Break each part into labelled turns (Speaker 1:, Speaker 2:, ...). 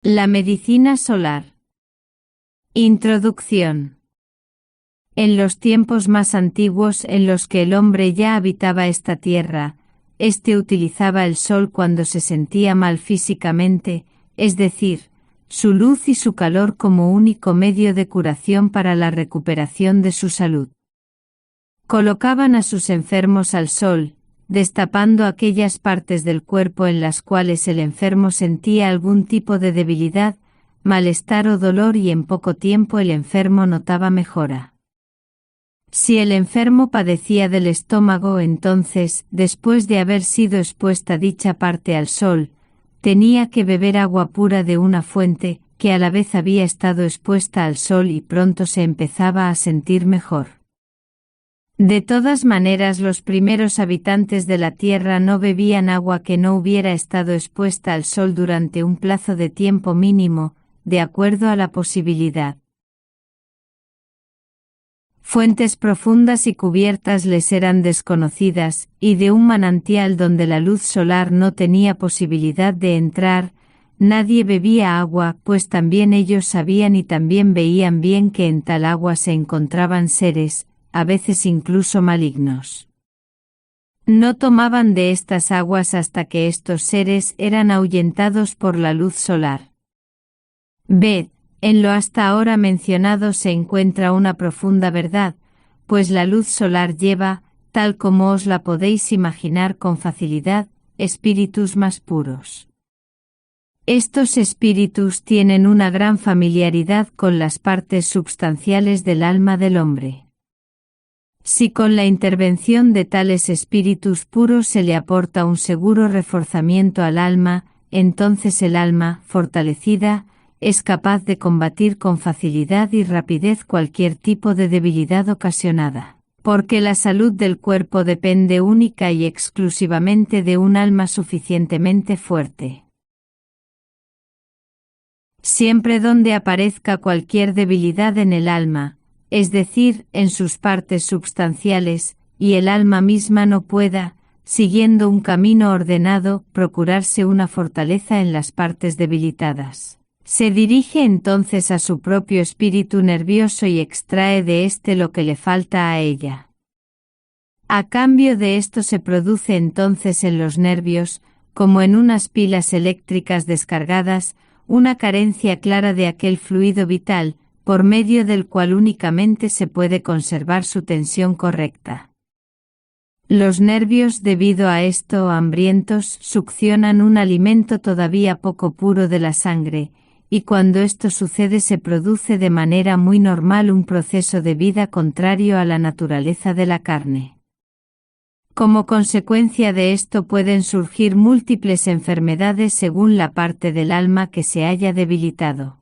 Speaker 1: La medicina solar. Introducción. En los tiempos más antiguos en los que el hombre ya habitaba esta tierra, éste utilizaba el sol cuando se sentía mal físicamente, es decir, su luz y su calor como único medio de curación para la recuperación de su salud. Colocaban a sus enfermos al sol, destapando aquellas partes del cuerpo en las cuales el enfermo sentía algún tipo de debilidad, malestar o dolor, y en poco tiempo el enfermo notaba mejora. Si el enfermo padecía del estómago, entonces, después de haber sido expuesta dicha parte al sol, tenía que beber agua pura de una fuente, que a la vez había estado expuesta al sol, y pronto se empezaba a sentir mejor. De todas maneras, los primeros habitantes de la tierra no bebían agua que no hubiera estado expuesta al sol durante un plazo de tiempo mínimo, de acuerdo a la posibilidad. Fuentes profundas y cubiertas les eran desconocidas, y de un manantial donde la luz solar no tenía posibilidad de entrar, nadie bebía agua, pues también ellos sabían y también veían bien que en tal agua se encontraban seres, a veces incluso malignos. No tomaban de estas aguas hasta que estos seres eran ahuyentados por la luz solar. Ved, en lo hasta ahora mencionado se encuentra una profunda verdad, pues la luz solar lleva, tal como os la podéis imaginar con facilidad, espíritus más puros. Estos espíritus tienen una gran familiaridad con las partes substanciales del alma del hombre. Si con la intervención de tales espíritus puros se le aporta un seguro reforzamiento al alma, entonces el alma, fortalecida, es capaz de combatir con facilidad y rapidez cualquier tipo de debilidad ocasionada, porque la salud del cuerpo depende única y exclusivamente de un alma suficientemente fuerte. Siempre donde aparezca cualquier debilidad en el alma, es decir, en sus partes substanciales, y el alma misma no pueda, siguiendo un camino ordenado, procurarse una fortaleza en las partes debilitadas, se dirige entonces a su propio espíritu nervioso y extrae de éste lo que le falta a ella. A cambio de esto se produce entonces en los nervios, como en unas pilas eléctricas descargadas, una carencia clara de aquel fluido vital, por medio del cual únicamente se puede conservar su tensión correcta. Los nervios, debido a esto, hambrientos, succionan un alimento todavía poco puro de la sangre, y cuando esto sucede se produce de manera muy normal un proceso de vida contrario a la naturaleza de la carne. Como consecuencia de esto pueden surgir múltiples enfermedades según la parte del alma que se haya debilitado.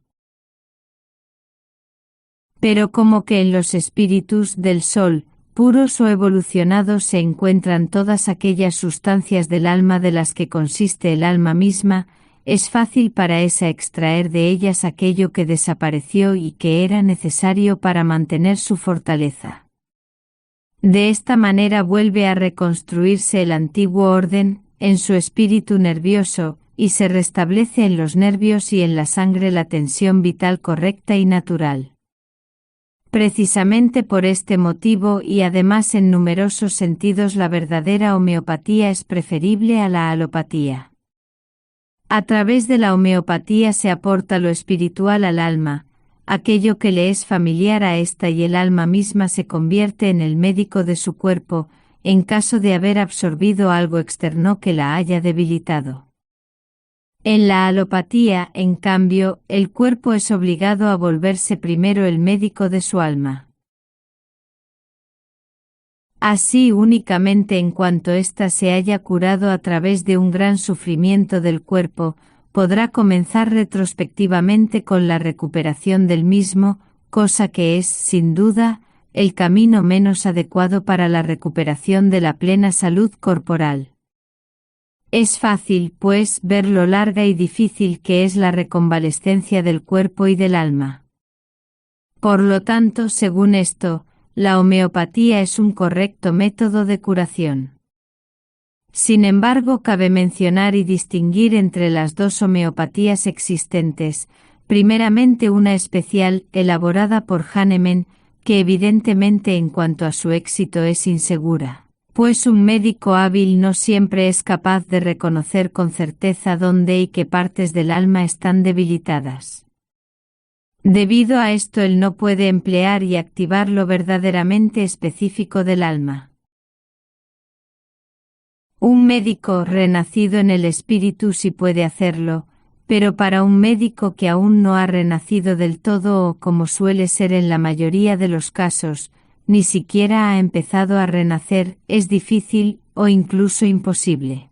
Speaker 1: Pero como que en los espíritus del sol, puros o evolucionados, se encuentran todas aquellas sustancias del alma de las que consiste el alma misma, es fácil para esa extraer de ellas aquello que desapareció y que era necesario para mantener su fortaleza. De esta manera vuelve a reconstruirse el antiguo orden, en su espíritu nervioso, y se restablece en los nervios y en la sangre la tensión vital correcta y natural. Precisamente por este motivo y además en numerosos sentidos la verdadera homeopatía es preferible a la alopatía. A través de la homeopatía se aporta lo espiritual al alma, aquello que le es familiar a ésta, y el alma misma se convierte en el médico de su cuerpo, en caso de haber absorbido algo externo que la haya debilitado. En la alopatía, en cambio, el cuerpo es obligado a volverse primero el médico de su alma. Así, únicamente en cuanto ésta se haya curado a través de un gran sufrimiento del cuerpo, podrá comenzar retrospectivamente con la recuperación del mismo, cosa que es, sin duda, el camino menos adecuado para la recuperación de la plena salud corporal. Es fácil, pues, ver lo larga y difícil que es la reconvalescencia del cuerpo y del alma. Por lo tanto, según esto, la homeopatía es un correcto método de curación. Sin embargo, cabe mencionar y distinguir entre las dos homeopatías existentes, primeramente una especial, elaborada por Hahnemann, que evidentemente en cuanto a su éxito es insegura, pues un médico hábil no siempre es capaz de reconocer con certeza dónde y qué partes del alma están debilitadas. Debido a esto, él no puede emplear y activar lo verdaderamente específico del alma. Un médico renacido en el espíritu sí puede hacerlo, pero para un médico que aún no ha renacido del todo o, como suele ser en la mayoría de los casos, ni siquiera ha empezado a renacer, es difícil o incluso imposible.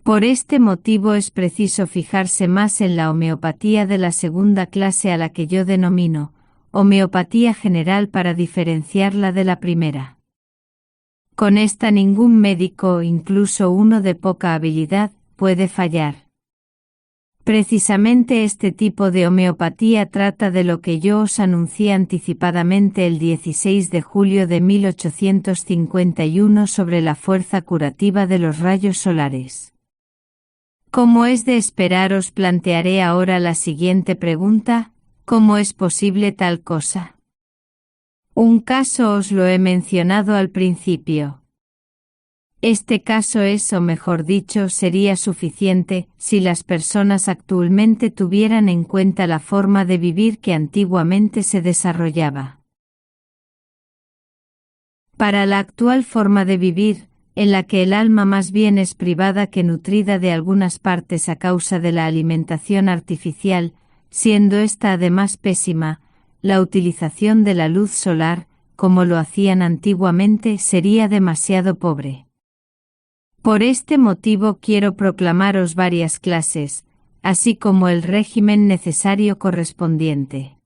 Speaker 1: Por este motivo es preciso fijarse más en la homeopatía de la segunda clase, a la que yo denomino homeopatía general, para diferenciarla de la primera. Con esta ningún médico, incluso uno de poca habilidad, puede fallar. Precisamente este tipo de homeopatía trata de lo que yo os anuncié anticipadamente el 16 de julio de 1851 sobre la fuerza curativa de los rayos solares. Como es de esperar, os plantearé ahora la siguiente pregunta: ¿cómo es posible tal cosa? Un caso os lo he mencionado al principio. Este caso es, o mejor dicho, sería suficiente, si las personas actualmente tuvieran en cuenta la forma de vivir que antiguamente se desarrollaba. Para la actual forma de vivir, en la que el alma más bien es privada que nutrida de algunas partes a causa de la alimentación artificial, siendo esta además pésima, la utilización de la luz solar, como lo hacían antiguamente, sería demasiado pobre. Por este motivo quiero proclamaros varias clases, así como el régimen necesario correspondiente.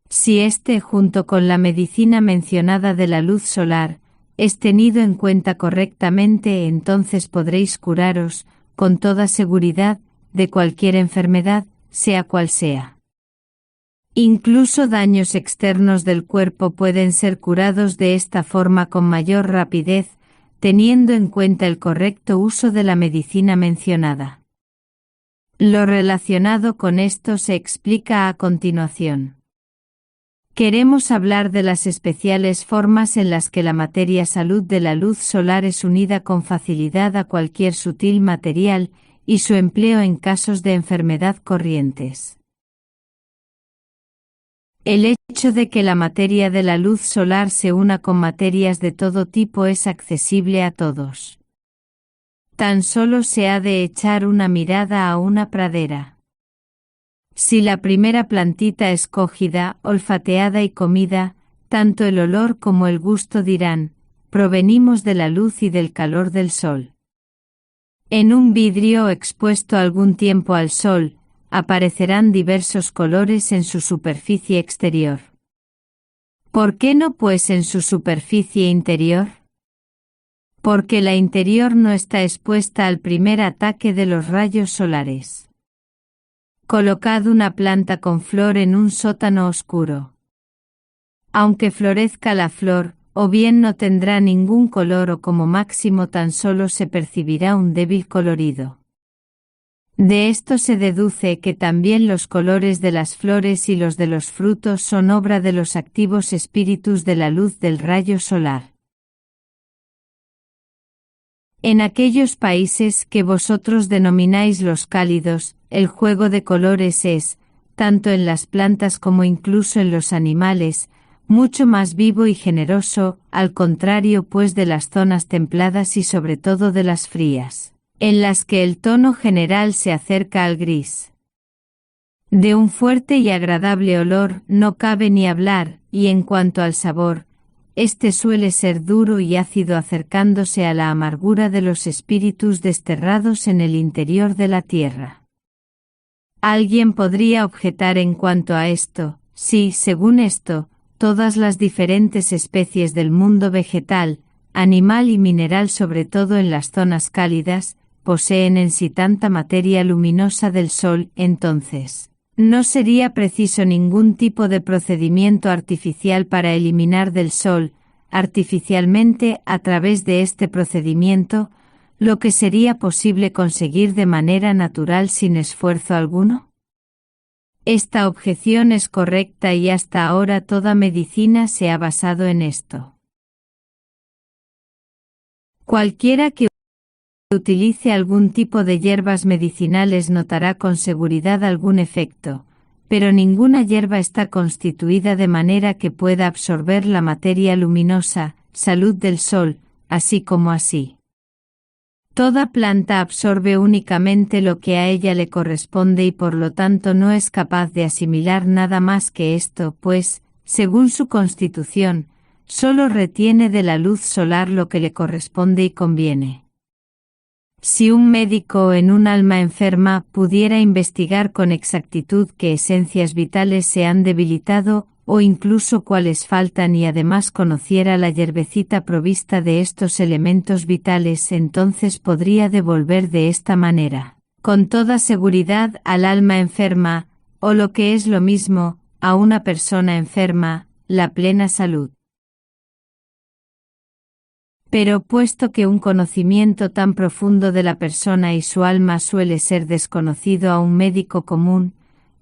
Speaker 1: Si este, junto con la medicina mencionada de la luz solar, es tenido en cuenta correctamente, entonces podréis curaros, con toda seguridad, de cualquier enfermedad, sea cual sea. Incluso daños externos del cuerpo pueden ser curados de esta forma con mayor rapidez, teniendo en cuenta el correcto uso de la medicina mencionada. Lo relacionado con esto se explica a continuación. Queremos hablar de las especiales formas en las que la materia salud de la luz solar es unida con facilidad a cualquier sutil material, y su empleo en casos de enfermedad corrientes. El hecho de que la materia de la luz solar se una con materias de todo tipo es accesible a todos. Tan solo se ha de echar una mirada a una pradera. Si la primera plantita es cogida, olfateada y comida, tanto el olor como el gusto dirán: provenimos de la luz y del calor del sol. En un vidrio expuesto algún tiempo al sol, aparecerán diversos colores en su superficie exterior. ¿Por qué no, pues, en su superficie interior? Porque la interior no está expuesta al primer ataque de los rayos solares. Colocad una planta con flor en un sótano oscuro. Aunque florezca la flor, o bien no tendrá ningún color o como máximo tan solo se percibirá un débil colorido. De esto se deduce que también los colores de las flores y los de los frutos son obra de los activos espíritus de la luz del rayo solar. En aquellos países que vosotros denomináis los cálidos, el juego de colores es, tanto en las plantas como incluso en los animales, mucho más vivo y generoso, al contrario pues de las zonas templadas y sobre todo de las frías, en las que el tono general se acerca al gris. De un fuerte y agradable olor no cabe ni hablar, y en cuanto al sabor, este suele ser duro y ácido, acercándose a la amargura de los espíritus desterrados en el interior de la tierra. Alguien podría objetar en cuanto a esto: si, según esto, todas las diferentes especies del mundo vegetal, animal y mineral, sobre todo en las zonas cálidas, poseen en sí tanta materia luminosa del sol, entonces no sería preciso ningún tipo de procedimiento artificial para eliminar del sol, artificialmente, a través de este procedimiento, lo que sería posible conseguir de manera natural sin esfuerzo alguno? Esta objeción es correcta y hasta ahora toda medicina se ha basado en esto. Cualquiera que utilice algún tipo de hierbas medicinales notará con seguridad algún efecto, pero ninguna hierba está constituida de manera que pueda absorber la materia luminosa, salud del sol, así como así. Toda planta absorbe únicamente lo que a ella le corresponde y por lo tanto no es capaz de asimilar nada más que esto, pues, según su constitución, solo retiene de la luz solar lo que le corresponde y conviene. Si un médico en un alma enferma pudiera investigar con exactitud qué esencias vitales se han debilitado o incluso cuáles faltan y además conociera la hierbecita provista de estos elementos vitales, entonces podría devolver de esta manera, con toda seguridad al alma enferma, o lo que es lo mismo, a una persona enferma, la plena salud. Pero puesto que un conocimiento tan profundo de la persona y su alma suele ser desconocido a un médico común,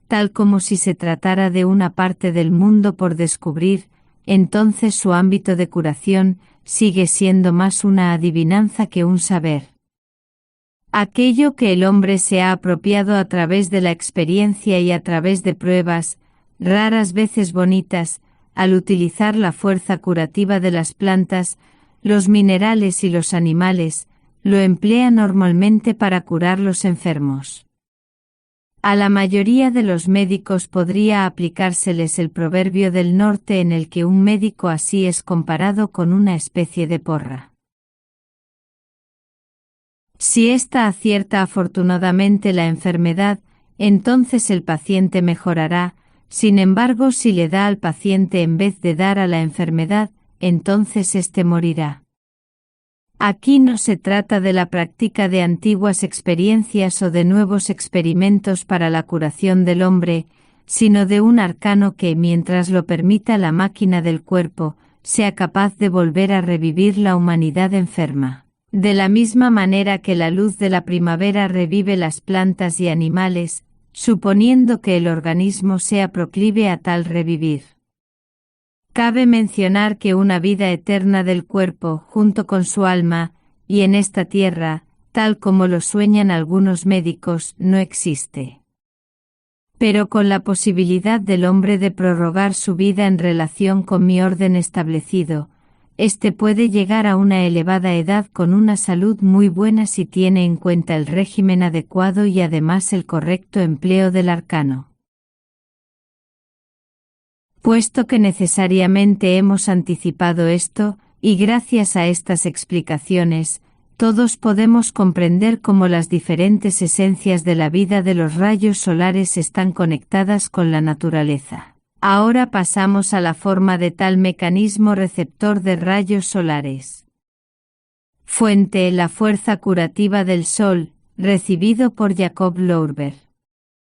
Speaker 1: tal como si se tratara de una parte del mundo por descubrir, entonces su ámbito de curación sigue siendo más una adivinanza que un saber. Aquello que el hombre se ha apropiado a través de la experiencia y a través de pruebas, raras veces bonitas, al utilizar la fuerza curativa de las plantas, los minerales y los animales, lo emplea normalmente para curar los enfermos. A la mayoría de los médicos podría aplicárseles el proverbio del norte en el que un médico así es comparado con una especie de porra. Si ésta acierta afortunadamente la enfermedad, entonces el paciente mejorará, sin embargo si le da al paciente en vez de dar a la enfermedad, entonces éste morirá. Aquí no se trata de la práctica de antiguas experiencias o de nuevos experimentos para la curación del hombre, sino de un arcano que, mientras lo permita la máquina del cuerpo, sea capaz de volver a revivir la humanidad enferma. De la misma manera que la luz de la primavera revive las plantas y animales, suponiendo que el organismo sea proclive a tal revivir. Cabe mencionar que una vida eterna del cuerpo, junto con su alma, y en esta tierra, tal como lo sueñan algunos médicos, no existe. Pero con la posibilidad del hombre de prorrogar su vida en relación con mi orden establecido, éste puede llegar a una elevada edad con una salud muy buena si tiene en cuenta el régimen adecuado y además el correcto empleo del arcano. Puesto que necesariamente hemos anticipado esto, y gracias a estas explicaciones, todos podemos comprender cómo las diferentes esencias de la vida de los rayos solares están conectadas con la naturaleza. Ahora pasamos a la forma de tal mecanismo receptor de rayos solares. Fuente: la fuerza curativa del Sol, recibido por Jacob Lourbert.